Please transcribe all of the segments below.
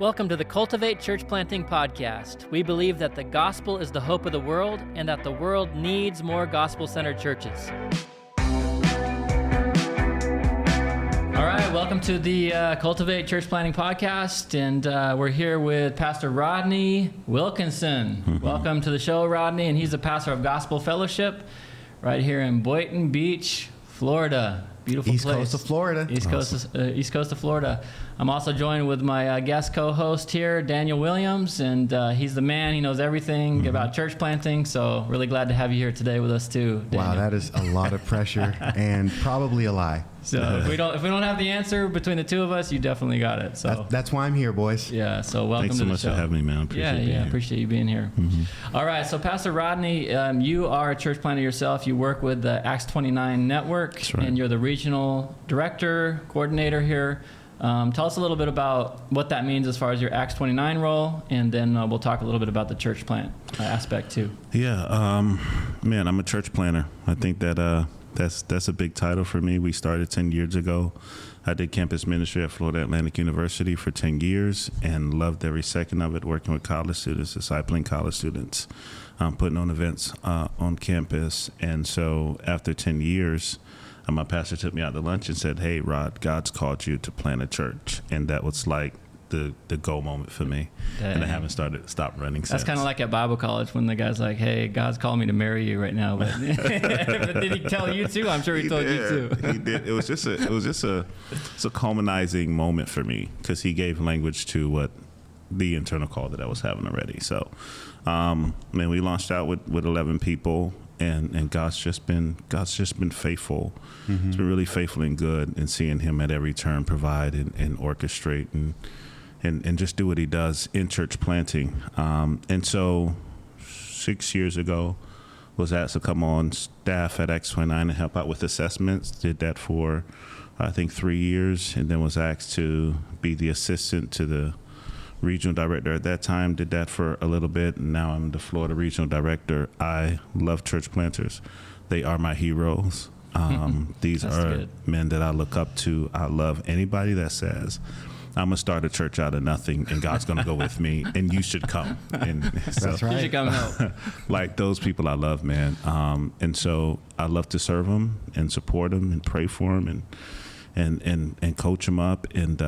Welcome to the Cultivate Church Planting Podcast. We believe that the gospel is the hope of the world and that the world needs more gospel-centered churches. All right, welcome to the Cultivate Church Planting Podcast, and we're here with Pastor Rodney Wilkinson. Welcome to the show, Rodney, and he's the pastor of Gospel Fellowship right here in Boynton Beach, Florida. Beautiful East place. Coast of Florida. East Coast of Florida. I'm also joined with my guest co-host here, Daniel Williams, and he's the man. He knows everything about church planting, so really glad to have you here today with us too, Daniel. Wow, that is a lot of pressure and probably a lie. So if we don't have the answer between the two of us, you definitely got it. So that's why I'm here, boys. Yeah. So welcome to the show. Thanks so much for having me, man. Appreciate you being here. Mm-hmm. All right. So Pastor Rodney, you are a church planter yourself. You work with the Acts 29 Network, That's right. And you're the regional director, coordinator here. Tell us a little bit about what that means as far as your Acts 29 role, and then we'll talk a little bit about the church plant aspect too. Yeah, man, I'm a church planter. I think that that's a big title for me. We started 10 years ago. I did campus ministry at Florida Atlantic University for 10 years and loved every second of it, working with college students, discipling college students, putting on events on campus. And so after 10 years, my pastor took me out to lunch and said, "Hey, Rod, God's called you to plant a church." And that was like the go moment for me. Dang. And I haven't stopped running since. That's kind of like at Bible college when the guy's like, "Hey, God's calling me to marry you right now." But did he tell you too? I'm sure he told you too. He did. It was just a culminating moment for me because he gave language to what the internal call that I was having already. So, man, we launched out with 11 people. And God's just been faithful. Mm-hmm. It's been really faithful and good, and seeing Him at every turn provide and orchestrate and just do what He does in church planting. And so 6 years ago, was asked to come on staff at Acts 29 and help out with assessments. Did that for I think 3 years, and then was asked to be the assistant to the regional director at that time. Did that for a little bit, and now I'm the Florida regional director. I love church planters. They are my heroes. These are good men that I look up to. I love anybody that says, "I'm gonna start a church out of nothing and God's gonna go with me and you should come." And so, that's right. You should come help. Like those people I love, man. And so I love to serve them and support them and pray for them and coach them up, and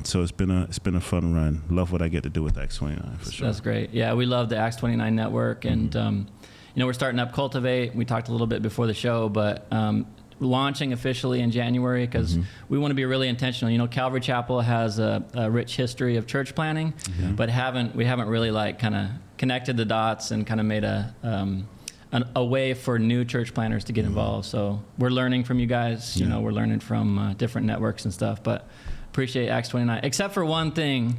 so it's been a fun run. Love what I get to do with Acts 29 for sure. That's great. Yeah, we love the Acts 29 network, and we're starting up Cultivate. We talked a little bit before the show, but launching officially in January because we want to be really intentional. Calvary Chapel has a rich history of church planting, but we haven't really like kind of connected the dots and kind of made a way for new church planners to get involved. So we're learning from you guys. We're learning from different networks and stuff, but appreciate Acts 29, except for one thing.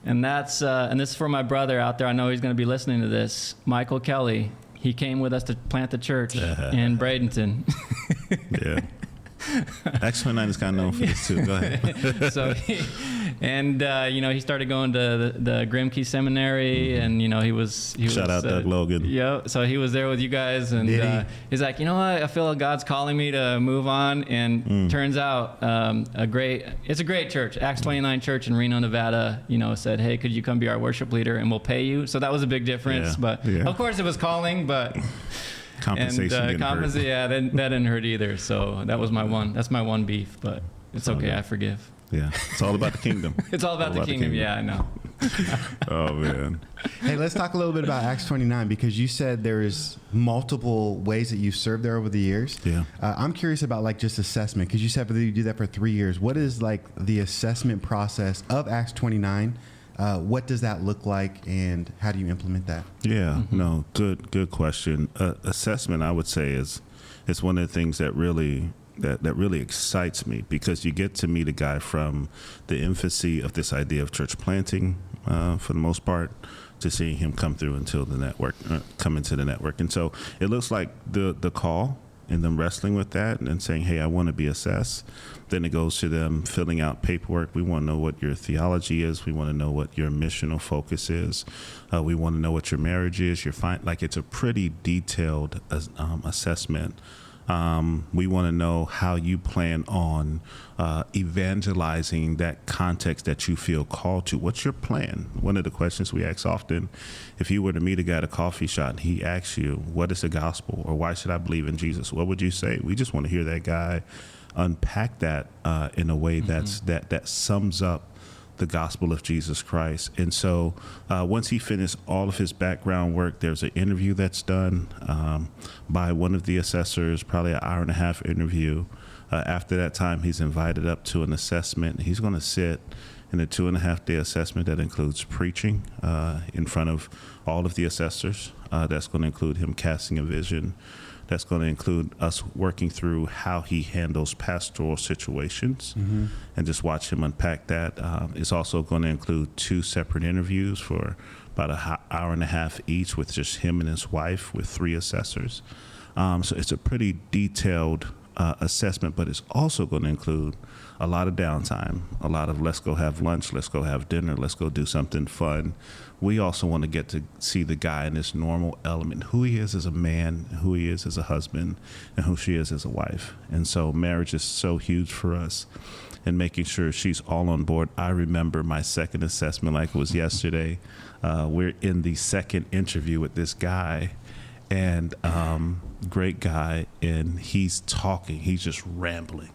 And that's, and this is for my brother out there. I know he's going to be listening to this. Michael Kelly, he came with us to plant the church in Bradenton. Yeah. Acts 29 is kind of known for this too. Go ahead. So he started going to the Grimke Seminary, and he was shout out Doug Logan. Yeah, so he was there with you guys, and he's like, what? I feel like God's calling me to move on, and turns out it's a great church. Acts 29 Church in Reno, Nevada. Said, "Hey, could you come be our worship leader, and we'll pay you?" So that was a big difference. But of course, it was calling, but. Compensation didn't hurt. Yeah, that didn't hurt either. So that's my one beef, but it's okay. I forgive. Yeah, it's all about the kingdom. It's all about the kingdom. Yeah, I know. Oh man. Hey, let's talk a little bit about Acts 29 because you said there's multiple ways that you've served there over the years. Yeah. I'm curious about like just assessment because you said you do that for 3 years. What is like the assessment process of Acts 29? What does that look like, and how do you implement that? Yeah, no, good question. Assessment, I would say, is one of the things that really excites me because you get to meet a guy from the infancy of this idea of church planting, for the most part, to seeing him come through until the network, come into the network, and so it looks like the call and them wrestling with that and saying, "Hey, I want to be assessed." Then it goes to them filling out paperwork. We want to know what your theology is. We want to know what your missional focus is. We want to know what your marriage is. It's a pretty detailed assessment We want to know how you plan on evangelizing that context that you feel called to. What's your plan? One of the questions we ask often, if you were to meet a guy at a coffee shop and he asks you, what is the gospel, or why should I believe in Jesus? What would you say? We just want to hear that guy unpack that in a way that sums up the gospel of Jesus Christ. And so once he finished all of his background work, there's an interview that's done by one of the assessors, probably an hour and a half interview. After that time, he's invited up to an assessment. He's going to sit in a 2.5-day assessment that includes preaching in front of all of the assessors. That's going to include him casting a vision. That's going to include us working through how he handles pastoral situations and just watch him unpack that. It's also going to include 2 separate interviews for about an hour and a half each with just him and his wife with 3 assessors. So it's a pretty detailed assessment, but it's also going to include a lot of downtime, a lot of let's go have lunch, let's go have dinner, let's go do something fun. We also want to get to see the guy in his normal element, who he is as a man, who he is as a husband, and who she is as a wife. And so marriage is so huge for us, and making sure she's all on board. I remember my second assessment like it was yesterday. We're in the second interview with this guy, and great guy, and he's talking, he's just rambling,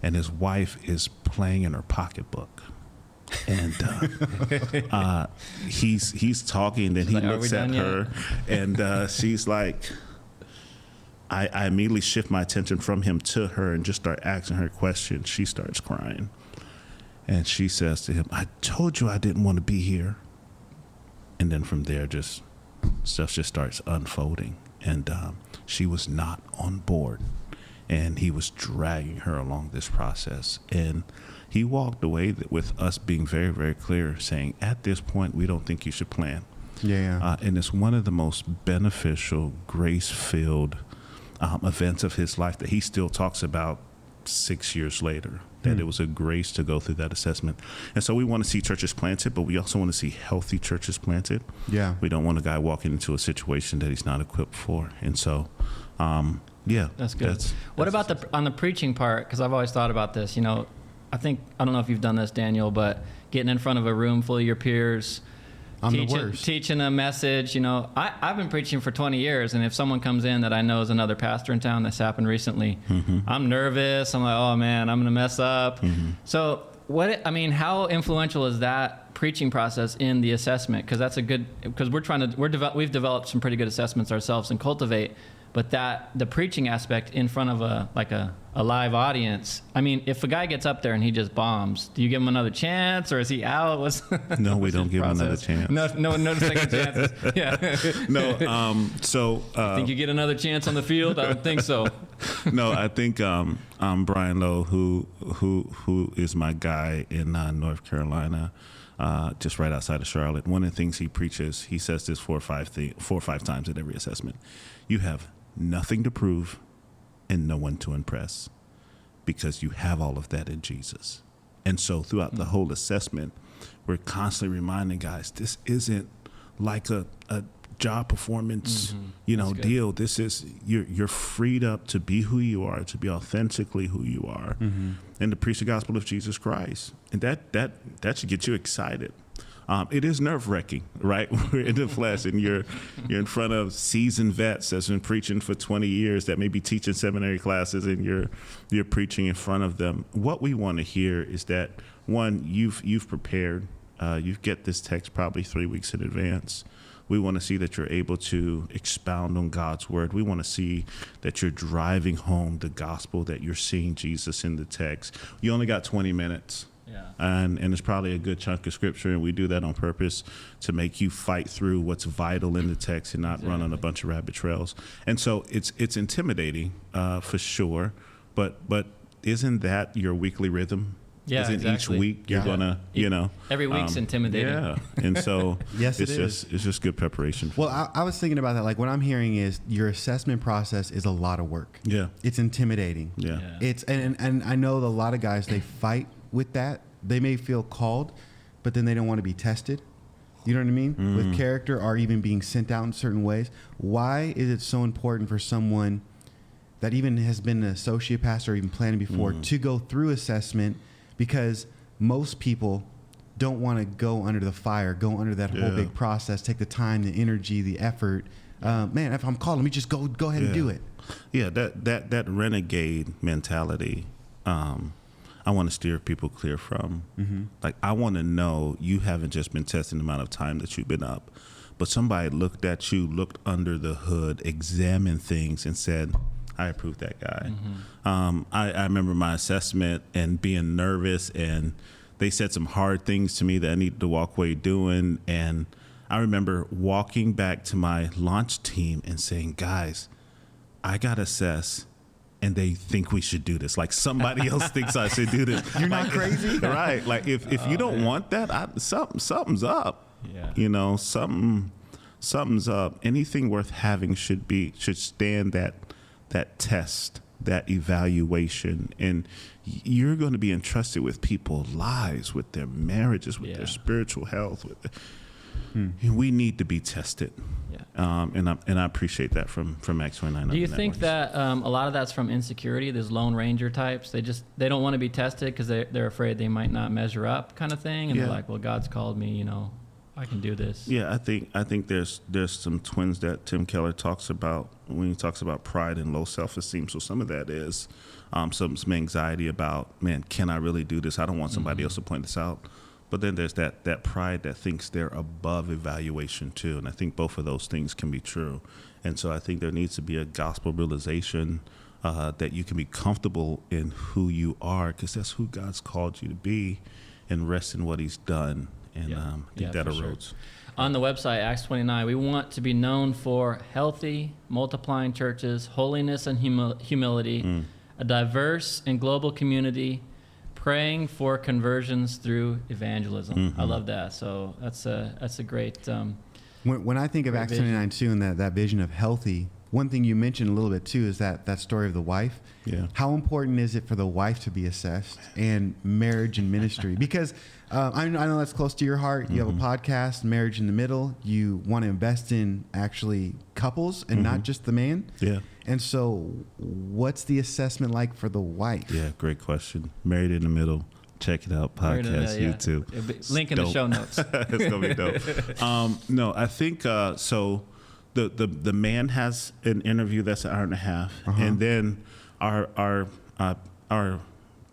and his wife is playing in her pocketbook. And he's talking, then he looks at her, and she's like, I immediately shift my attention from him to her and just start asking her questions. She starts crying, and she says to him, I told you I didn't want to be here. And then from there, just stuff just starts unfolding, and she was not on board, and he was dragging her along this process. And he walked away with us being very, very clear, saying, at this point, we don't think you should plan. Yeah. And it's one of the most beneficial, grace-filled events of his life that he still talks about 6 years later, that it was a grace to go through that assessment. And so we want to see churches planted, but we also want to see healthy churches planted. Yeah. We don't want a guy walking into a situation that he's not equipped for. And so, yeah. That's good. What about on the preaching part? Because I've always thought about this, I don't know if you've done this, Daniel, but getting in front of a room full of your peers, teaching a message. I've been preaching for 20 years, and if someone comes in that I know is another pastor in town, that's happened recently, I'm nervous. I'm like, oh man, I'm going to mess up. So how influential is that preaching process in the assessment? Because that's because we've developed some pretty good assessments ourselves in Cultivate. But the preaching aspect in front of a live audience, if a guy gets up there and he just bombs, do you give him another chance, or is he out? No, we don't give him another chance. No second chances. Yeah. No. So think you get another chance on the field? I don't think so. No, I think Brian Lowe, who is my guy in North Carolina, just right outside of Charlotte. One of the things he preaches, he says this 4 or 5 times at every assessment. You have nothing to prove and no one to impress, because you have all of that in Jesus. And so throughout the whole assessment, we're constantly reminding guys, this isn't like a job performance, deal. This is, you're freed up to be who you are, to be authentically who you are, and to preach the gospel of Jesus Christ. And that should get you excited. It is nerve-wracking, right? We're in the flesh, and you're in front of seasoned vets that's been preaching for 20 years, that may be teaching seminary classes, and you're preaching in front of them. What we want to hear is that, one, you've prepared. You get this text probably 3 weeks in advance. We want to see that you're able to expound on God's word. We want to see that you're driving home the gospel, that you're seeing Jesus in the text. You only got 20 minutes. Yeah. And it's probably a good chunk of scripture, and we do that on purpose to make you fight through what's vital in the text and not run on a bunch of rabbit trails. And so it's intimidating for sure, but isn't that your weekly rhythm? Yeah, isn't exactly. Each week you're gonna, every week's intimidating. Yeah, and so yes, it's just good preparation. Well, I was thinking about that. Like, what I'm hearing is your assessment process is a lot of work. Yeah, it's intimidating. Yeah. It's and I know a lot of guys, they fight with that. They may feel called, but then they don't want to be tested. You know what I mean? With character, or even being sent out in certain ways. Why is it so important for someone that even has been an associate pastor or even planning before to go through assessment, because most people don't want to go under the fire, go under that whole big process, take the time, the energy, the effort. Man, if I'm called, let me just go ahead and do it. Yeah, that renegade mentality, I want to steer people clear from. Like, I want to know you haven't just been testing the amount of time that you've been up, but somebody looked at you, looked under the hood, examined things, and said, I approve that guy. I remember my assessment and being nervous, and they said some hard things to me that I needed to walk away doing. And I remember walking back to my launch team and saying, guys, I got assessed, and they think we should do this. Like, somebody else thinks I should do this. You're not crazy? Right. Like, if you don't want that, something's up. Yeah. You know, something's up. Anything worth having should stand that test, that evaluation. And you're going to be entrusted with people's lives, with their marriages, with their spiritual health. We need to be tested. Yeah. And I appreciate that from Acts 29. Do you think that a lot of that's from insecurity? There's Lone Ranger types. They don't want to be tested because they're afraid they might not measure up, kind of thing. And they're like, well, God's called me, you know, I can do this. Yeah, I think there's some twins that Tim Keller talks about when he talks about pride and low self-esteem. So some of that is some anxiety about, man, can I really do this? I don't want somebody else to point this out. But then there's that pride that thinks they're above evaluation too. And I think both of those things can be true. And so I think there needs to be a gospel realization that you can be comfortable in who you are, because that's who God's called you to be, and rest in what he's done. And I think that erodes. Sure. On the website, Acts 29, we want to be known for healthy, multiplying churches, holiness and humility, a diverse and global community, praying for conversions through evangelism. I love that. So that's a great. When I think of Acts 29 too, and that vision of healthy, one thing you mentioned a little bit too is that story of the wife. Yeah. How important is it for the wife to be assessed, and marriage and ministry? Because I know that's close to your heart. You have a podcast, Marriage in the Middle. You want to invest in actually couples and not just the man. Yeah. And so what's the assessment like for the wife? Yeah, great question. Married in the Middle. Check it out. Podcast, YouTube. Link in the show notes. It's going to be dope. No, I think so. The man has an interview that's an hour and a half, and then our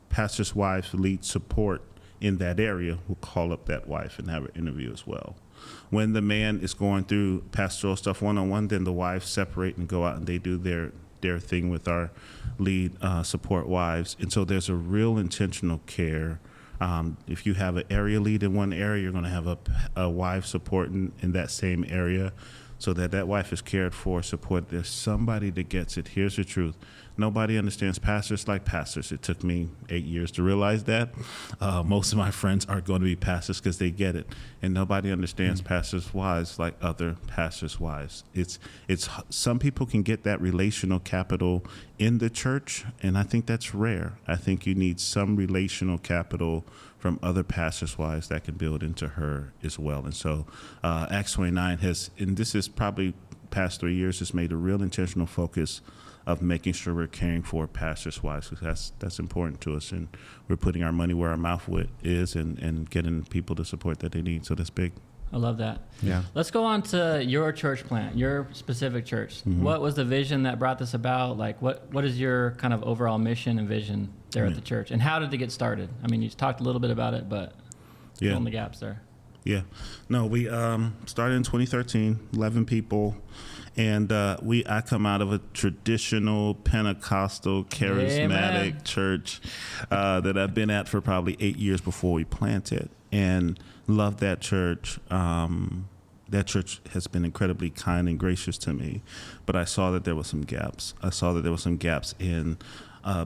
pastor's wife's lead support in that area will call up that wife and have an interview as well. When the man is going through pastoral stuff one-on-one, then the wives separate and go out and they do their thing with our lead support wives. And so there's a real intentional care. If you have an area lead in one area, you're going to have a wife supporting in that same area, so that wife is cared for, supported. There's somebody that gets it. Here's the truth. Nobody understands pastors like pastors. It took me 8 years to realize that. Most of my friends are going to be pastors because they get it. And nobody understands pastors' wives like other pastors' wives. It's some people can get that relational capital in the church, and I think that's rare. I think you need some relational capital from other pastors' wives that can build into her as well. And so Acts 29 has, and this is probably past 3 years, has made a real intentional focus of making sure we're caring for pastors' wives, because that's important to us, and we're putting our money where our mouth is and getting people the support that they need. So that's big. I love that. Yeah. Let's go on to your church plant, your specific church. What was the vision that brought this about? Like, what is your kind of overall mission and vision there at the church? And how did it get started? I mean, you talked a little bit about it, but fill in the gaps there. Yeah. No, we started in 2013, 11 people. And I come out of a traditional Pentecostal charismatic church that I've been at for probably 8 years before we planted, and loved that church. That church has been incredibly kind and gracious to me, but I saw that there were some gaps. I saw that there were some gaps in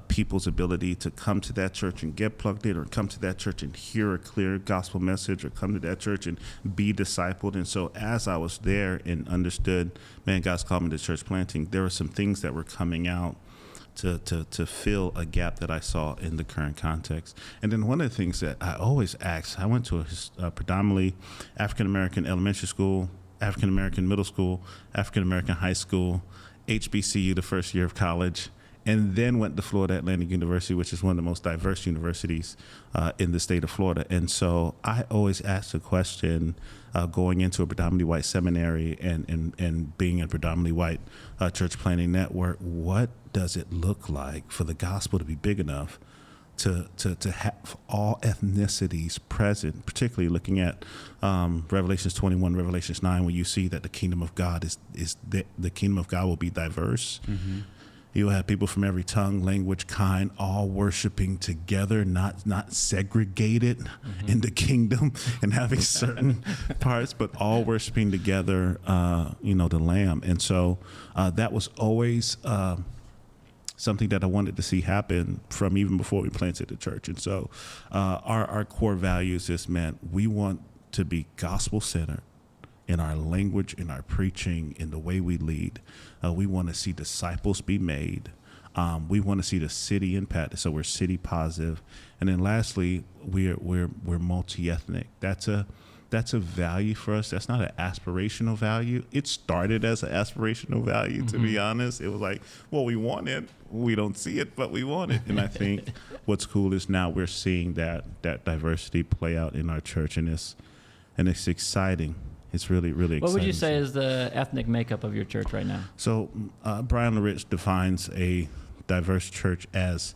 people's ability to come to that church and get plugged in, or come to that church and hear a clear gospel message, or come to that church and be discipled. And so as I was there and understood, man, God's called me to church planting, there were some things that were coming out to fill a gap that I saw in the current context. And then one of the things that I always ask, I went to a predominantly African-American elementary school, African-American middle school, African-American high school, HBCU the first year of college, and then went to Florida Atlantic University, which is one of the most diverse universities in the state of Florida. And so I always ask the question, going into a predominantly white seminary and being a predominantly white church planting network, what does it look like for the gospel to be big enough to have all ethnicities present, particularly looking at Revelations 21, Revelations 9, where you see that the kingdom of God is the kingdom of God will be diverse. Mm-hmm. You'll have people from every tongue, language, kind, all worshiping together, not segregated in the kingdom and having certain parts, but all worshiping together, the Lamb. And so that was always something that I wanted to see happen from even before we planted the church. And so our core values is, man, we want to be gospel-centered in our language, in our preaching, in the way we lead. We want to see disciples be made. We want to see the city impacted, so we're city positive. And then lastly, we're multi-ethnic. That's a value for us. That's not an aspirational value. It started as an aspirational value, to be honest. It was like, well, we want it. We don't see it, but we want it. And I think what's cool is now we're seeing that diversity play out in our church, and it's exciting. It's really, really exciting. What would you say is the ethnic makeup of your church right now? So Brian LaRich defines a diverse church as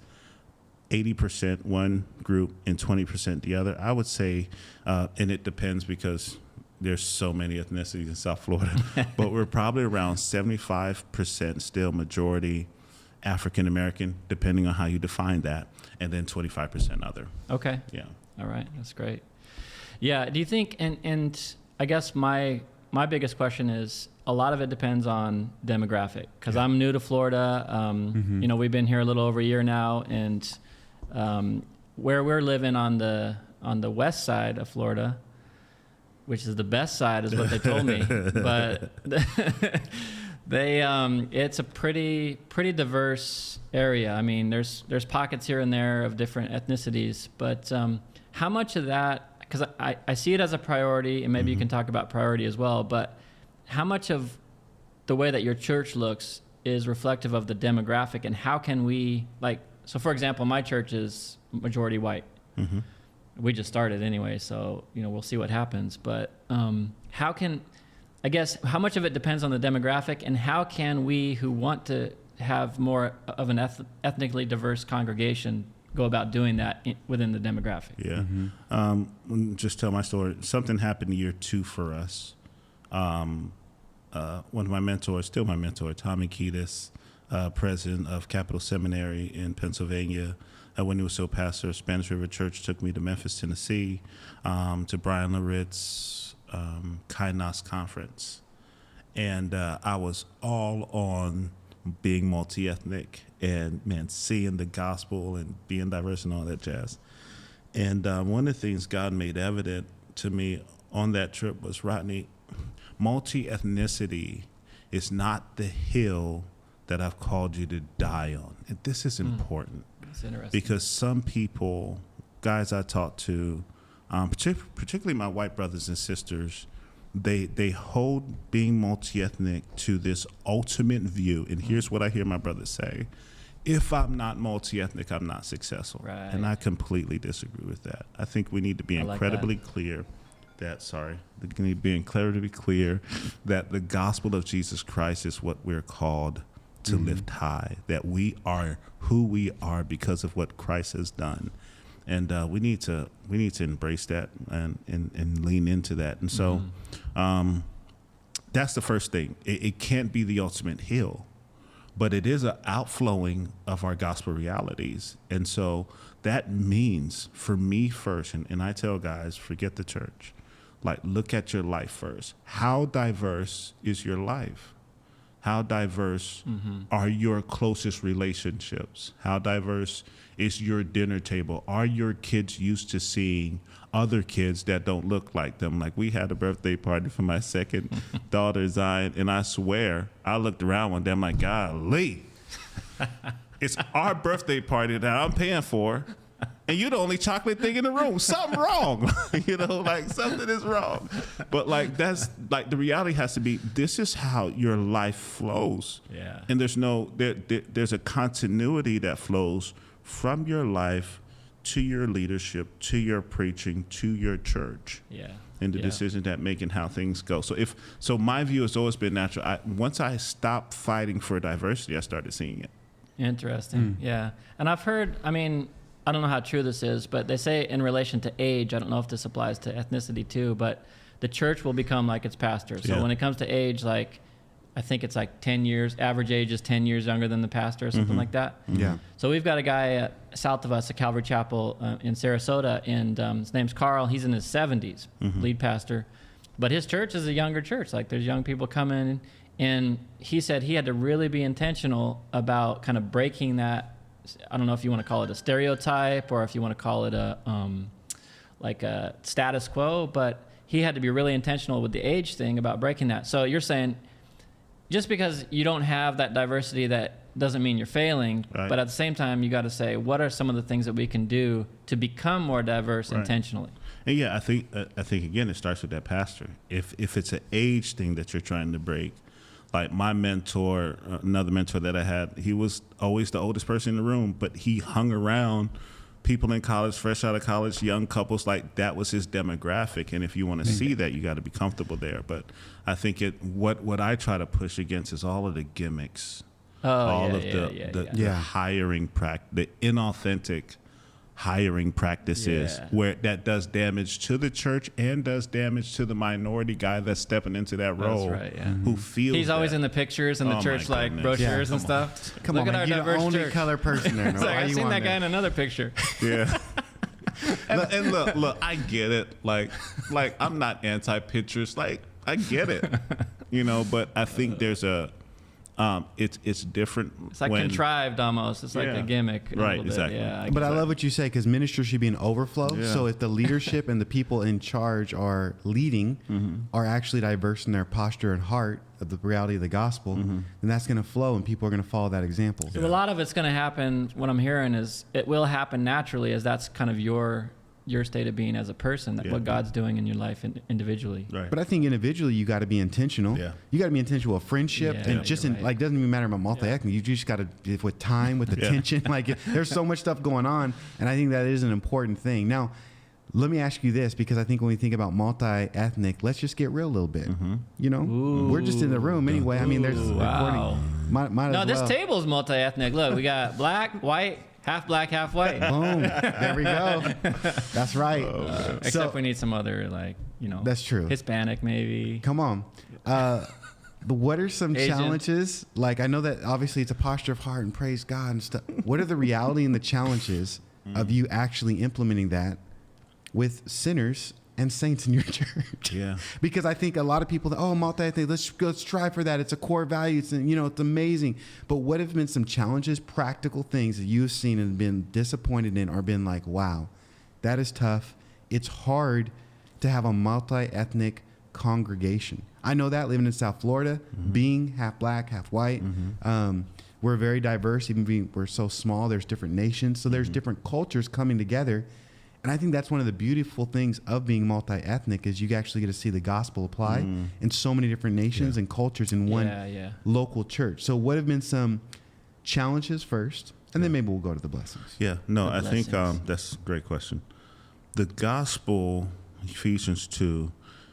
80% one group and 20% the other. I would say, and it depends because there's so many ethnicities in South Florida, but we're probably around 75% still majority African-American, depending on how you define that, and then 25% other. Okay. Yeah. All right. That's great. Yeah. Do you think, and I guess my biggest question is, a lot of it depends on demographic, because I'm new to Florida. We've been here a little over a year now, and where we're living on the west side of Florida, which is the best side, is what they told me. But it's a pretty diverse area. I mean, there's pockets here and there of different ethnicities, but how much of that? Because I see it as a priority, and maybe you can talk about priority as well, but how much of the way that your church looks is reflective of the demographic, and how can we, so for example, my church is majority white. Mm-hmm. We just started anyway, so, we'll see what happens. But how much of it depends on the demographic, and how can we who want to have more of an ethnically diverse congregation go about doing that within the demographic? Yeah. Just tell my story. Something happened year 2 for us. One of my mentors, still my mentor, Tommy Kiedis, president of Capital Seminary in Pennsylvania, when he was still pastor of Spanish River Church, took me to Memphis, Tennessee, to Brian LaRitz's Kainos conference. And I was all on being multi-ethnic and, man, seeing the gospel and being diverse and all that jazz. And one of the things God made evident to me on that trip was, Rodney, multi-ethnicity is not the hill that I've called you to die on. And this is important. That's interesting. Because some people, guys I talk to, particularly my white brothers and sisters, they hold being multi-ethnic to this ultimate view. And here's what I hear my brothers say: if I'm not multi-ethnic, I'm not successful. Right. And I completely disagree with that. I think we need to be incredibly clear that the gospel of Jesus Christ is what we're called to lift high, that we are who we are because of what Christ has done. And we need to embrace that and lean into that. And so that's the first thing. It can't be the ultimate hill, but it is an outflowing of our gospel realities. And so that means, for me first, and I tell guys, forget the church, look at your life first. How diverse is your life? How diverse are your closest relationships? How diverse is your dinner table? Are your kids used to seeing other kids that don't look like them? We had a birthday party for my second daughter, Zion, and I swear, I looked around one day, I'm like, golly, it's our birthday party that I'm paying for, and you're the only chocolate thing in the room. Something wrong. Like something is wrong. But like that's like the reality has to be, this is how your life flows. Yeah. And there's a continuity that flows from your life to your leadership, to your preaching, to your church. Yeah. And the decisions that make and how things go. So my view has always been natural. Once I stopped fighting for diversity, I started seeing it. Interesting. Yeah. And I've heard, I mean, I don't know how true this is, but they say in relation to age, I don't know if this applies to ethnicity too, but the church will become like its pastor. So when it comes to age, like, I think it's like 10 years, average age is 10 years younger than the pastor or something like that. Yeah. So we've got a guy south of us at Calvary Chapel in Sarasota, and his name's Carl. He's in his 70s, lead pastor. But his church is a younger church. Like, there's young people coming, and he said he had to really be intentional about kind of breaking that. I don't know if you want to call it a stereotype or if you want to call it like a status quo, but he had to be really intentional with the age thing about breaking that. So you're saying just because you don't have that diversity, that doesn't mean you're failing. Right. But at the same time, you got to say, what are some of the things that we can do to become more diverse intentionally? And yeah, I think again, it starts with that pastor. If it's an age thing that you're trying to break, like my mentor, another mentor that I had, he was always the oldest person in the room, but he hung around people in college, fresh out of college, young couples. Like, that was his demographic. And if you want to see that, you got to be comfortable there. But I think what I try to push against is all of the gimmicks, the hiring the inauthentic hiring practices where that does damage to the church and does damage to the minority guy that's stepping into that role. That's right, who feels he's always in the pictures in the church, like brochures and stuff. Look at our diverse only church. Color person there. No, I've seen that guy in another picture. Yeah. and look, I get it. Like I'm not anti-pictures. Like, I get it, but I think there's it's different. It's like contrived almost. It's like a gimmick. Right, exactly. Yeah, but I love what you say, because ministry should be an overflow. Yeah. So if the leadership and the people in charge are leading are actually diverse in their posture and heart of the reality of the gospel, then that's going to flow and people are going to follow that example. So a lot of it's going to happen. What I'm hearing is it will happen naturally, as that's kind of your state of being as a person, what God's doing in your life individually. Right. But I think individually you got to be intentional. Yeah. You got to be intentional with friendship and just like, doesn't even matter about multi-ethnic. You just got to, with time, with attention, like there's so much stuff going on. And I think that is an important thing. Now, let me ask you this, because I think when we think about multi-ethnic, let's just get real a little bit. We're just in the room anyway. I mean, there's recording. Might as this table's multi-ethnic. Look, we got black, white, half black, half white. Boom. There we go. That's right. Except we need some other, that's true. Hispanic, maybe. Come on. But what are some Asian challenges? Like, I know that obviously it's a posture of heart and praise God and stuff. What are the reality and the challenges of you actually implementing that with sinners and saints in your church? Yeah. Because I think a lot of people, multi-ethnic, let's strive for that. It's a core value. It's amazing. But what have been some challenges, practical things that you've seen and been disappointed in, or been like, wow, that is tough. It's hard to have a multi-ethnic congregation. I know that, living in South Florida, being half black, half white. We're very diverse, even being we're so small. There's different nations. So there's different cultures coming together. And I think that's one of the beautiful things of being multi-ethnic, is you actually get to see the gospel apply in so many different nations and cultures in one local church. So what have been some challenges first? And then maybe we'll go to the blessings. Yeah, no, I think that's a great question. The gospel, Ephesians 2,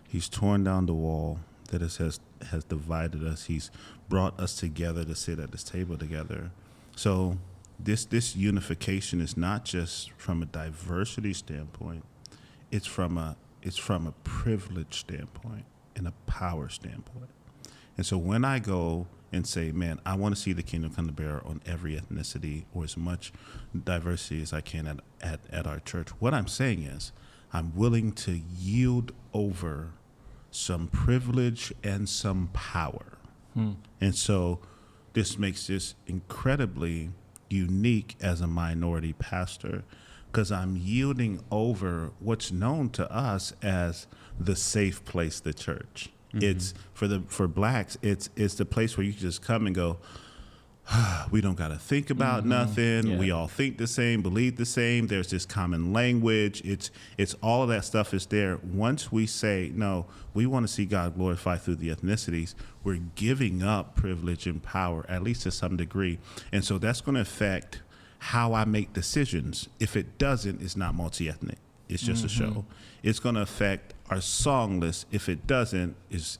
he's torn down the wall that has divided us. He's brought us together to sit at this table together. So this unification is not just from a diversity standpoint, it's from a privilege standpoint and a power standpoint. And so when I go and say, man, I want to see the kingdom come to bear on every ethnicity, or as much diversity as I can at our church, what I'm saying is I'm willing to yield over some privilege and some power. And so this makes this incredibly unique as a minority pastor, because I'm yielding over what's known to us as the safe place, the church. It's for blacks, it's the place where you can just come and go, we don't got to think about nothing. Yeah. We all think the same, believe the same. There's this common language. It's all of that stuff is there. Once we say, no, we want to see God glorified through the ethnicities, we're giving up privilege and power, at least to some degree. And so that's going to affect how I make decisions. If it doesn't, it's not multi-ethnic. It's just a show. It's going to affect our song list. If it doesn't, it's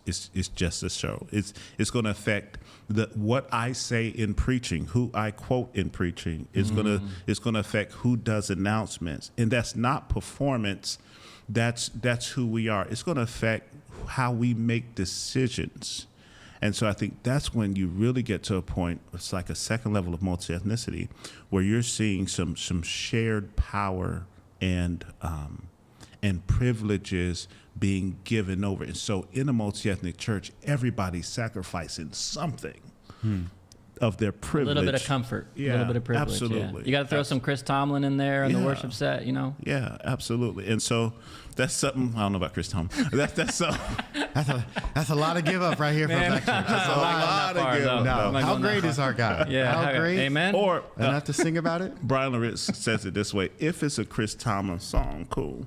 just a show. It's going to affect what I say in preaching, who I quote in preaching. It's going to affect who does announcements, and that's not performance. That's who we are. It's going to affect how we make decisions. And so I think that's when you really get to a point, it's like a second level of multi-ethnicity, where you're seeing some shared power and privileges being given over. And so in a multi-ethnic church, everybody's sacrificing something of their privilege. A little bit of comfort, a little bit of privilege. Absolutely. Yeah. You got to throw some Chris Tomlin in there in the worship set, Yeah, absolutely. And so that's something, I don't know about Chris Tomlin. That's something. That's a lot of give up right here from Black Church. That's a lot of give up. No. How great is our God? Yeah. How great? Amen. Or enough to sing about it? Brian Loritz says it this way: if it's a Chris Tomlin song, cool.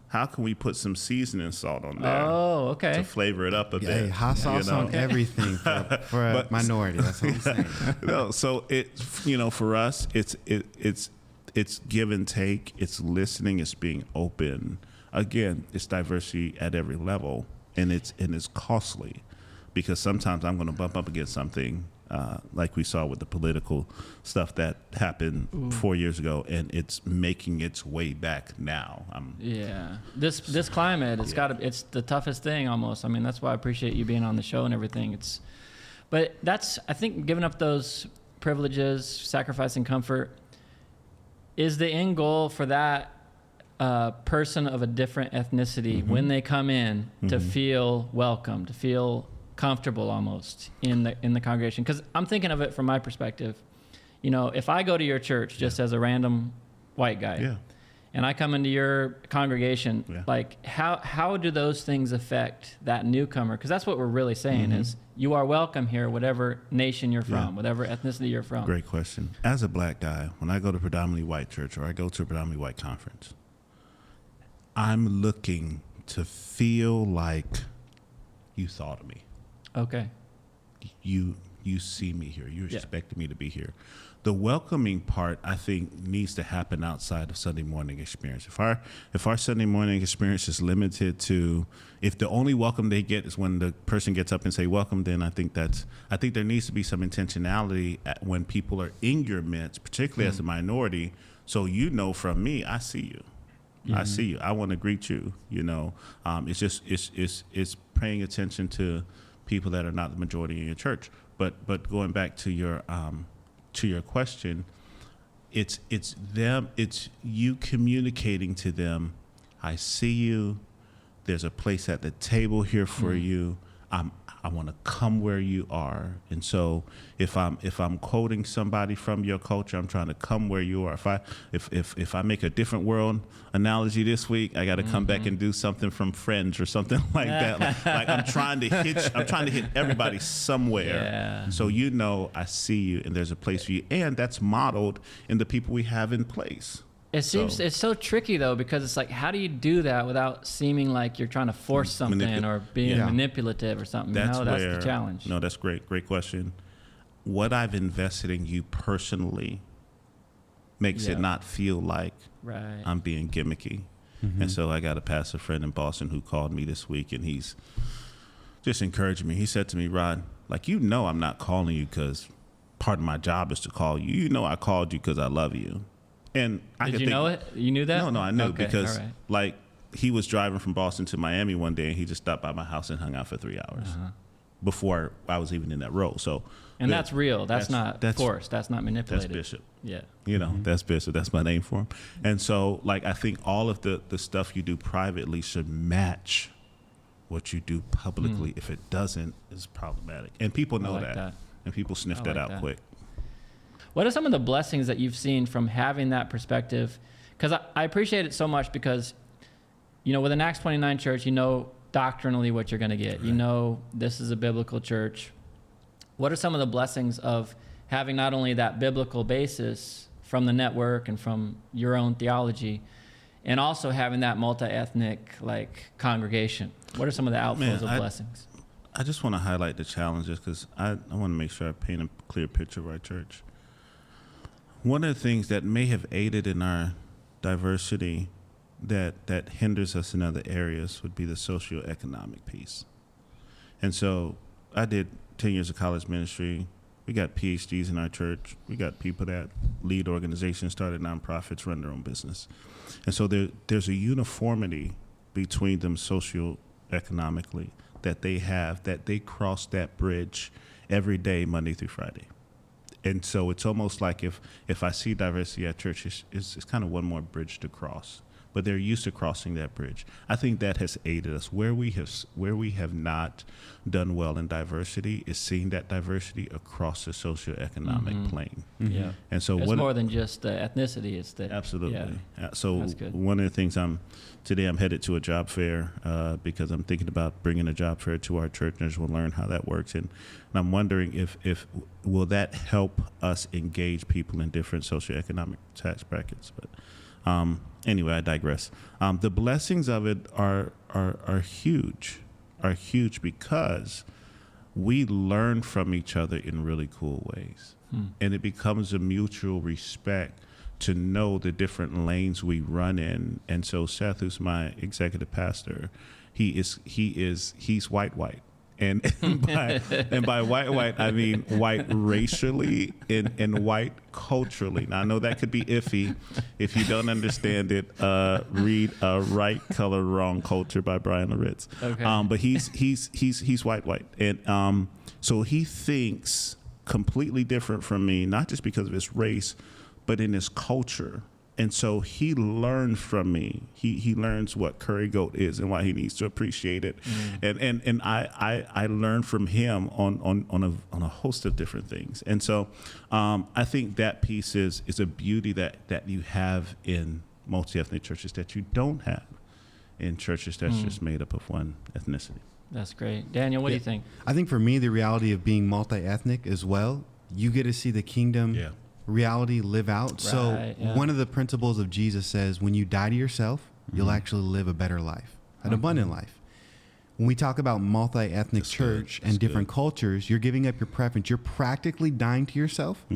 How can we put some seasoning salt on there? Oh, okay. To flavor it up a bit. Hey, hot sauce on everything for a minority. That's what I'm saying. No, so it's for us, it's give and take. It's listening. It's being open. Again, it's diversity at every level, and it's costly, because sometimes I'm going to bump up against something like we saw with the political stuff that happened 4 years ago, and it's making its way back now. This climate, it's the toughest thing almost. I mean, that's why I appreciate you being on the show and everything. But that's, I think, giving up those privileges, sacrificing comfort, is the end goal for that person of a different ethnicity when they come in to feel welcome, to feel comfortable almost in the congregation. Because I'm thinking of it from my perspective. If I go to your church just as a random white guy, and I come into your congregation, like how do those things affect that newcomer? Because that's what we're really saying is you are welcome here, whatever nation you're from, whatever ethnicity you're from. Great question. As a black guy, when I go to a predominantly white church or I go to a predominantly white conference, I'm looking to feel like you thought of me. Okay. You see me here. You expected me to be here. The welcoming part, I think, needs to happen outside of Sunday morning experience. If our Sunday morning experience is limited to, if the only welcome they get is when the person gets up and say welcome, then I think there needs to be some intentionality when people are in your midst, particularly as a minority. So from me, I see you. I see you. I want to greet you. It's paying attention to people that are not the majority in your church. But going back to your question, it's you communicating to them, I see you. There's a place at the table here for you. I want to come where you are. And so if I'm quoting somebody from your culture, I'm trying to come where you are. If I make a different world analogy this week, I got to come back and do something from Friends or something like that. Like I'm trying to hit everybody somewhere. Yeah. So I see you, and there's a place for you, and that's modeled in the people we have in place. It's so tricky though, because it's like, how do you do that without seeming like you're trying to force something or being manipulative or something? That's the challenge. No, that's great. Great question. What I've invested in you personally makes it not feel like I'm being gimmicky. And so I got a pastor friend in Boston who called me this week, and he's just encouraging me. He said to me, Rod, I'm not calling you because part of my job is to call you. I called you because I love you. And Did you know it? You knew that? No, I knew because he was driving from Boston to Miami one day, and he just stopped by my house and hung out for 3 hours before I was even in that role. So, and that's real. That's not forced. That's not manipulated. That's Bishop. Yeah. That's Bishop. That's my name for him. And so, I think all of the stuff you do privately should match what you do publicly. If it doesn't, it's problematic. And people know that. And people sniff that out quick. What are some of the blessings that you've seen from having that perspective? Because I appreciate it so much because, with an Acts 29 church, doctrinally what you're going to get. This is a biblical church. What are some of the blessings of having not only that biblical basis from the network and from your own theology, and also having that multi-ethnic like congregation? What are some of the outflows of blessings? I just want to highlight the challenges because I want to make sure I paint a clear picture of our church. One of the things that may have aided in our diversity that hinders us in other areas would be the socioeconomic piece. And so I did 10 years of college ministry. We got PhDs in our church. We got people that lead organizations, started nonprofits, run their own business. And so there's a uniformity between them socioeconomically that they have, that they cross that bridge every day, Monday through Friday. And so it's almost like if I see diversity at church, it's kind of one more bridge to cross. But they're used to crossing that bridge. I think that has aided us. Where we have not done well in diversity is seeing that diversity across the socioeconomic plane. Mm-hmm. Yeah, and so it's more than just the ethnicity. It's the absolutely. Yeah. So that's good. One of the things today I'm headed to a job fair because I'm thinking about bringing a job fair to our church, and I just want to learn how that works. And I'm wondering if will that help us engage people in different socioeconomic tax brackets, but. Anyway, I digress. The blessings of it are huge, because we learn from each other in really cool ways. And it becomes a mutual respect to know the different lanes we run in. And so Seth, who's my executive pastor, he's white. And by white, I mean white racially and white culturally. Now, I know that could be iffy. If you don't understand it, read Right Color, Wrong Culture by Brian Laritz. Okay. But he's white. And so he thinks completely different from me, not just because of his race, but in his culture. And so he learned from me. He learns what curry goat is and why he needs to appreciate it. And I learned from him on a host of different things. And so I think that piece is a beauty that you have in multi-ethnic churches that you don't have in churches that's just made up of one ethnicity. That's great. Daniel, what do you think? I think for me, the reality of being multi-ethnic as well, you get to see the kingdom reality live out. Right, so one of the principles of Jesus says, when you die to yourself, you'll actually live a better life, an abundant life. When we talk about multi-ethnic church and different cultures, you're giving up your preference. You're practically dying to yourself.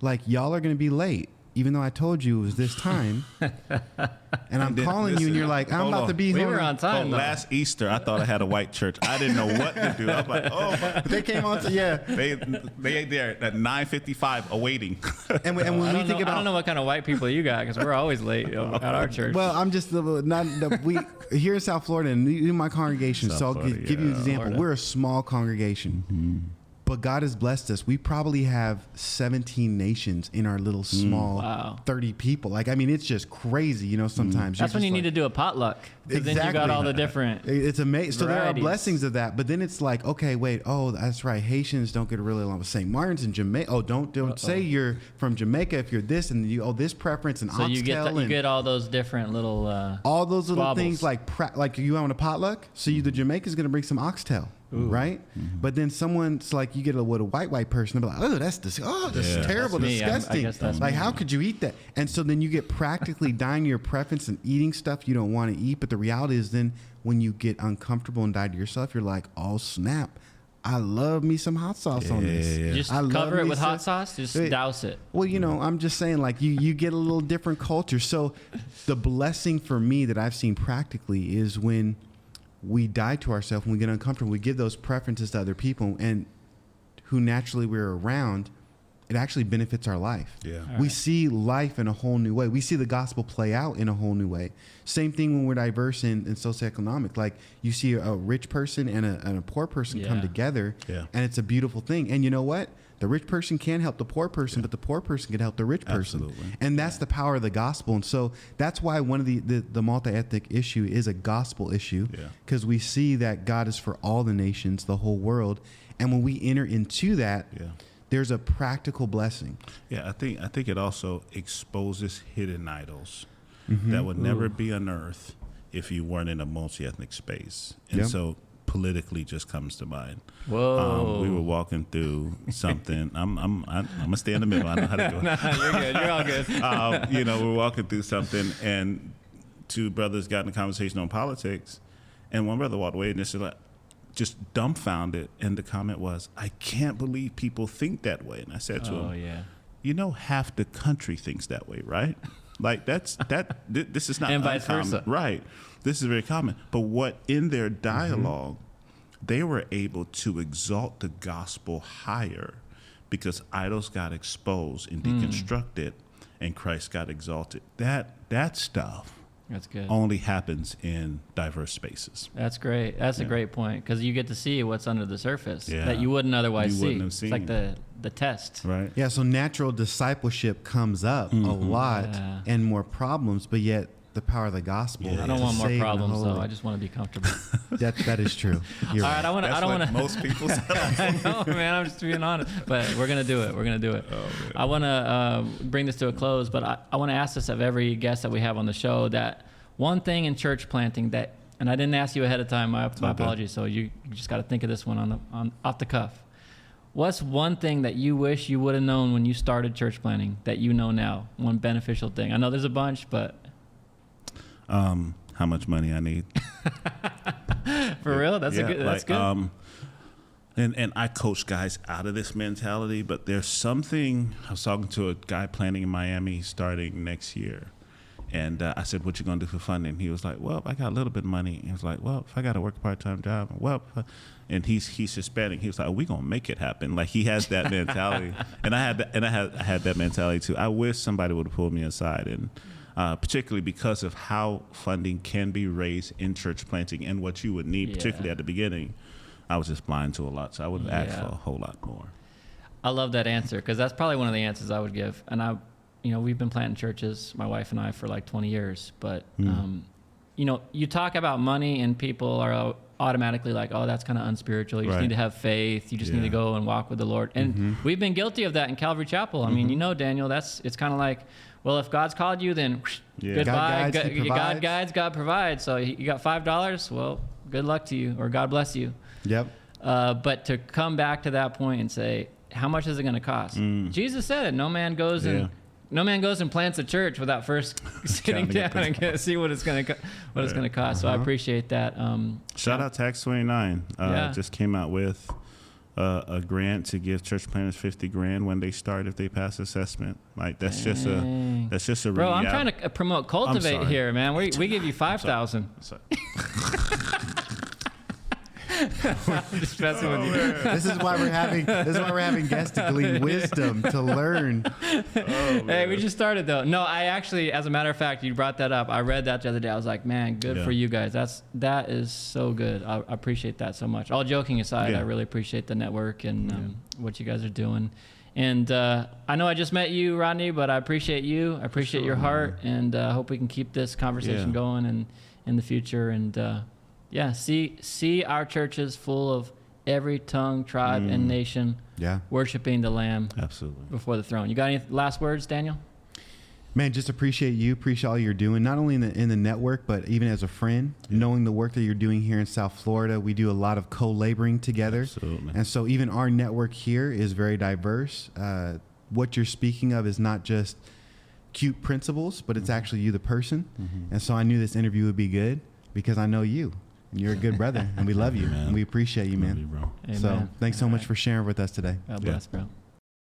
Like, y'all are going to be late, even though I told you it was this time. And I'm calling you and you're like, I'm about to be home. We were on time. Last Easter, I thought I had a white church. I didn't know what to do. I was like, oh. They came on to, They there at 9:55 awaiting. And when we think about, I don't know what kind of white people you got, because we're always late at our church. Well, I'm just we here in South Florida, and in my congregation. So I'll give you an example. Florida. We're a small congregation, but God has blessed us. We probably have 17 nations in our little small 30 people. Like, I mean, it's just crazy. Sometimes that's when you need to do a potluck. Because then you got all the different. It's amazing. So there are varieties. blessings of that, but then it's like, okay, wait. Oh, that's right. Haitians don't get really along with St. Martin's and Jamaica. Oh, don't say you're from Jamaica if you're this and this preference and so oxtail. you get all those different little all those little squabbles. things like you want a potluck. So the Jamaican's going to bring some oxtail. Ooh. Right, but then someone's like, you get with a white person, they'll be like, oh, that's terrible, that's disgusting. I guess that's like, me. how could you eat that? And so then you get practically dying to your preference and eating stuff you don't want to eat. But the reality is, then when you get uncomfortable and die to yourself, you're like, oh snap, I love me some hot sauce on this. You just cover it with hot sauce. Just douse it. Well, I'm just saying, like, you get a little different culture. So the blessing for me that I've seen practically is when we die to ourselves, when we get uncomfortable, we give those preferences to other people and who naturally we're around, it actually benefits our life. Yeah. We see life in a whole new way. We see the gospel play out in a whole new way. Same thing when we're diverse in socioeconomic. Like, you see a rich person and a poor person come together, and it's a beautiful thing. And you know what? The rich person can help the poor person, but the poor person can help the rich person. Absolutely. And that's the power of the gospel. And so that's why one of the multi-ethnic issue is a gospel issue, because we see that God is for all the nations, the whole world. And when we enter into that, there's a practical blessing. Yeah, I think it also exposes hidden idols that would never be unearthed if you weren't in a multi-ethnic space. And so politically just comes to mind. Whoa. We were walking through something. I'm gonna stay in the middle. I know how to do it. Nah, you're good. You're all good. We're walking through something, and two brothers got in a conversation on politics, and one brother walked away and just dumbfounded, and the comment was, "I can't believe people think that way." And I said to him, half the country thinks that way, right? Like this is not and vice uncommon. versa. Right. This is very common. But what in their dialogue, they were able to exalt the gospel higher because idols got exposed and deconstructed and Christ got exalted. That stuff That's good. only happens in diverse spaces. That's great. That's a great point because you get to see what's under the surface that you wouldn't otherwise You see. wouldn't have seen. It's like the test. Right. Yeah, so natural discipleship comes up a lot and more problems, but yet the power of the gospel. I don't want more problems, though. I just want to be comfortable. That is true. You're All right, I don't want to. Most people say. I know, man. I'm just being honest, but we're gonna do it. We're gonna do it. Oh, I want to bring this to a close, but I want to ask this of every guest that we have on the show. That one thing in church planting that, and I didn't ask you ahead of time. My apologies. So you just got to think of this one on off the cuff. What's one thing that you wish you would have known when you started church planting that you know now? One beneficial thing. I know there's a bunch, but how much money I need. for real, that's good. That's good. And I coach guys out of this mentality, but there's something. I was talking to a guy planning in Miami starting next year, and I said, "What you gonna do for funding?" He was like, "Well, I got a little bit of money." He was like, "Well, if I got to work a part-time job, and he's Hispanic. He was like, "We gonna make it happen." Like he has that mentality, and I had that mentality too. I wish somebody would have pulled me aside and. Particularly because of how funding can be raised in church planting and what you would need, particularly at the beginning. I was just blind to a lot, so I would have asked for a whole lot more. I love that answer because that's probably one of the answers I would give. And we've been planting churches, my wife and I, for like 20 years. But, you talk about money and people are automatically like, oh, that's kind of unspiritual. You just need to have faith. You just need to go and walk with the Lord. And we've been guilty of that in Calvary Chapel. I mean, Daniel, it's kind of like, well, if God's called you, then goodbye. God guides, God provides. So you got $5. Well, good luck to you, or God bless you. Yep. But to come back to that point and say, how much is it going to cost? Jesus said it. No man goes and plants a church without first sitting down and see what it's going to cost. So I appreciate that. Shout out to Acts 29. Just came out with a grant to give church planners $50,000 when they start if they pass assessment. Like that's just a bro. I'm trying to promote Cultivate here, man. We give you $5,000. I'm just messing with you. This is why we're having guests to glean wisdom, to learn. Hey, we just started though. No, I actually, as a matter of fact, you brought that up. I read that the other day. I was like, man, good for you guys. That is so good. I appreciate that so much. All joking aside, I really appreciate the network and what you guys are doing. And I know I just met you, Rodney, but I appreciate you. I appreciate your heart, and I hope we can keep this conversation going and in the future. And see our churches full of every tongue, tribe, and nation worshiping the Lamb before the throne. You got any last words, Daniel? Man, just appreciate you. Appreciate all you're doing, not only in the network, but even as a friend, knowing the work that you're doing here in South Florida. We do a lot of co-laboring together. Absolutely. And so even our network here is very diverse. What you're speaking of is not just cute principles, but it's actually you, the person. And so I knew this interview would be good because I know you. And you're a good brother, and we love you, and we appreciate you, man. Love you, bro. So thanks so much for sharing with us today. God bless, bro.